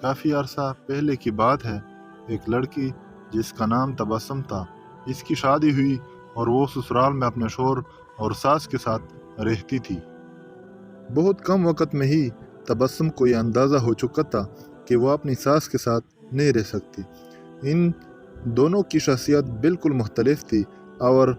کافی عرصہ پہلے کی بات ہے، ایک لڑکی جس کا نام تبسم تھا، اس کی شادی ہوئی اور وہ سسرال میں اپنے شوہر اور ساس کے ساتھ رہتی تھی۔ بہت کم وقت میں ہی تبسم کو یہ اندازہ ہو چکا تھا کہ وہ اپنی ساس کے ساتھ نہیں رہ سکتی۔ ان دونوں کی شخصیت بالکل مختلف تھی اور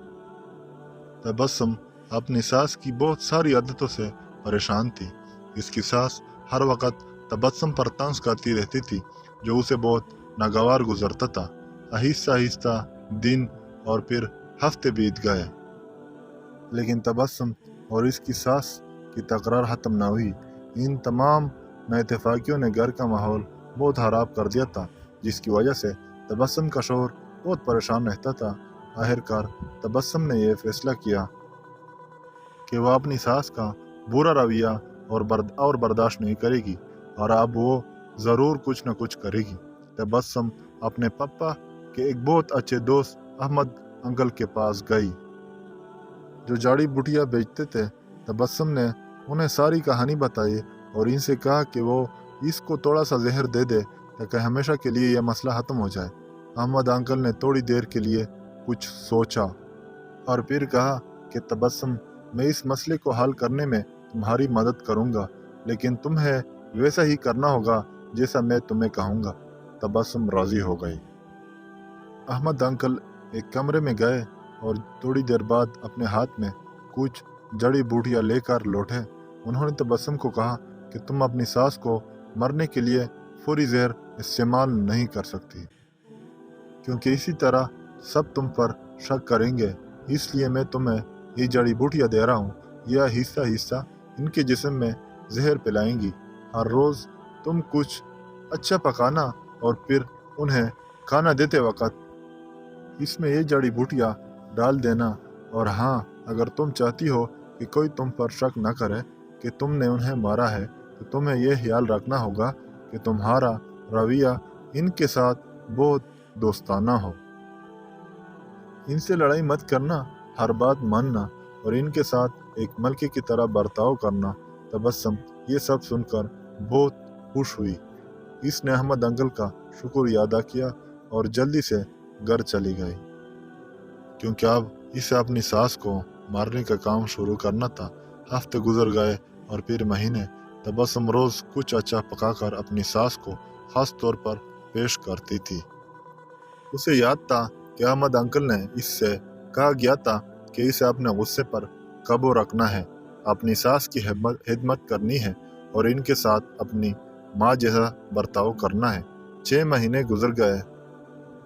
تبسم اپنی ساس کی بہت ساری عادتوں سے پریشان تھی۔ اس کی ساس ہر وقت تبسم پر طنز کرتی رہتی تھی، جو اسے بہت ناگوار گزرتا تھا۔ آہستہ آہستہ دن اور پھر ہفتے بیت گئے، لیکن تبسم اور اس کی ساس کی تکرار ختم نہ ہوئی۔ ان تمام نااتفاقیوں نے گھر کا ماحول بہت خراب کر دیا تھا، جس کی وجہ سے تبسم کا شوہر بہت پریشان رہتا تھا۔ آخرکار تبسم نے یہ فیصلہ کیا کہ وہ اپنی ساس کا برا رویہ اور برداشت نہیں کرے گی، اور اب وہ ضرور کچھ نہ کچھ کرے گی۔ تبسم اپنے پاپا کے ایک بہت اچھے دوست احمد انکل کے پاس گئی، جو جڑی بوٹیاں بیچتے تھے۔ تبسم نے انہیں ساری کہانی بتائی اور ان سے کہا کہ وہ اس کو تھوڑا سا زہر دے دے تاکہ ہمیشہ کے لیے یہ مسئلہ ختم ہو جائے۔ احمد انکل نے تھوڑی دیر کے لیے کچھ سوچا اور پھر کہا کہ تبسم، میں اس مسئلے کو حل کرنے میں تمہاری مدد کروں گا، لیکن تمہیں ویسا ہی کرنا ہوگا جیسا میں تمہیں کہوں گا۔ تبسم راضی ہو گئی۔ احمد انکل ایک کمرے میں گئے اور تھوڑی دیر بعد اپنے ہاتھ میں کچھ جڑی بوٹیاں لے کر لوٹے۔ انہوں نے تبسم کو کہا کہ تم اپنی ساس کو مرنے کے لیے فوری زہر استعمال نہیں کر سکتی، کیونکہ اسی طرح سب تم پر شک کریں گے، اس لیے میں تمہیں یہ جڑی بوٹیاں دے رہا ہوں۔ یہ آہستہ آہستہ ان کے جسم میں زہر پلائیں گی۔ ہر روز تم کچھ اچھا پکانا اور پھر انہیں کھانا دیتے وقت اس میں یہ جڑی بوٹیاں ڈال دینا، اور ہاں، اگر تم چاہتی ہو کہ کوئی تم پر شک نہ کرے کہ تم نے انہیں مارا ہے، تو تمہیں یہ خیال رکھنا ہوگا کہ تمہارا رویہ ان کے ساتھ بہت دوستانہ ہو۔ ان سے لڑائی مت کرنا، ہر بات ماننا اور ان کے ساتھ ایک ملکے کی طرح برتاؤ کرنا۔ تبسم یہ سب سن کر بہت خوش ہوئی۔ اس نے احمد انکل کا شکریہ ادا کیا اور جلدی سے گھر چلی گئی، کیونکہ اب اسے اپنی ساس کو مارنے کا کام شروع کرنا تھا۔ ہفتے گزر گئے اور پھر مہینے۔ تبسم روز کچھ اچھا پکا کر اپنی ساس کو خاص طور پر پیش کرتی تھی۔ اسے یاد تھا کہ احمد انکل نے اس سے کہا گیا تھا کہ اسے اپنے غصے پر قابو رکھنا ہے، اپنی ساس کی خدمت کرنی ہے اور ان کے ساتھ اپنی ماں جیسا برتاؤ کرنا ہے۔ 6 مہینے گزر گئے۔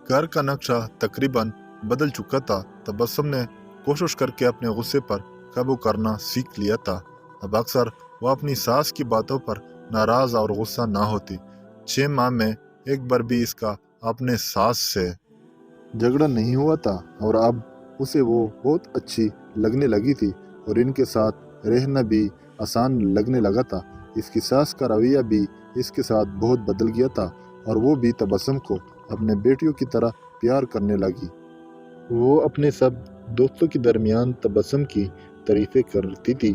گھر کا نقشہ تقریباً بدل چکا تھا۔ تبسم نے کوشش کر کے اپنے غصے پر قابو کرنا سیکھ لیا تھا۔ اب اکثر وہ اپنی ساس کی باتوں پر ناراض اور غصہ نہ ہوتی۔ 6 ماہ میں ایک بار بھی اس کا اپنے ساس سے جھگڑا نہیں ہوا تھا، اور اب اسے وہ بہت اچھی لگنے لگی تھی اور ان کے ساتھ رہنا بھی آسان لگنے لگا تھا۔ اس کی ساس کا رویہ بھی اس کے ساتھ بہت بدل گیا تھا اور وہ بھی تبسم کو اپنے بیٹیوں کی طرح پیار کرنے لگی۔ وہ اپنے سب دوستوں کے درمیان تبسم کی تعریفیں کرتی تھی۔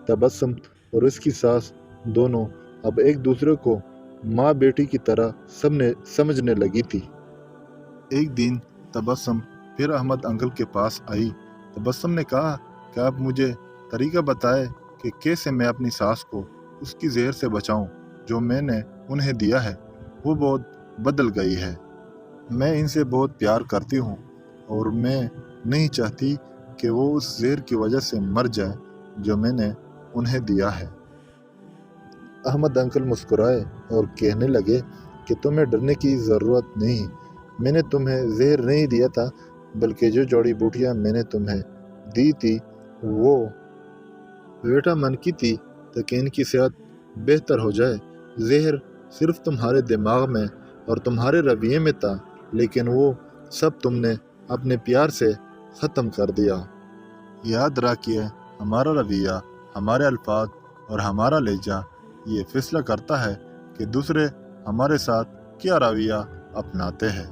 تبسم اور اس کی ساس دونوں اب ایک دوسرے کو ماں بیٹی کی طرح سمجھنے لگی تھی۔ ایک دن تبسم پھر احمد انکل کے پاس آئی۔ تبسم نے کہا کہ آپ مجھے طریقہ بتائے کہ کیسے میں اپنی ساس کو اس کی زہر سے بچاؤں جو میں نے انہیں دیا ہے۔ وہ بہت بدل گئی ہے۔ میں ان سے بہت پیار کرتی ہوں اور میں نہیں چاہتی کہ وہ اس زہر کی وجہ سے مر جائے جو میں نے انہیں دیا ہے۔ احمد انکل مسکرائے اور کہنے لگے کہ تمہیں ڈرنے کی ضرورت نہیں، میں نے تمہیں زہر نہیں دیا تھا، بلکہ جو جڑی بوٹیاں میں نے تمہیں دی تھی وہ وٹامن کی تھی تاکہ ان کی صحت بہتر ہو جائے۔ زہر صرف تمہارے دماغ میں اور تمہارے رویے میں تھا، لیکن وہ سب تم نے اپنے پیار سے ختم کر دیا۔ یاد رکھیے، ہمارا رویہ، ہمارے الفاظ اور ہمارا لہجہ یہ فیصلہ کرتا ہے کہ دوسرے ہمارے ساتھ کیا رویہ اپناتے ہیں۔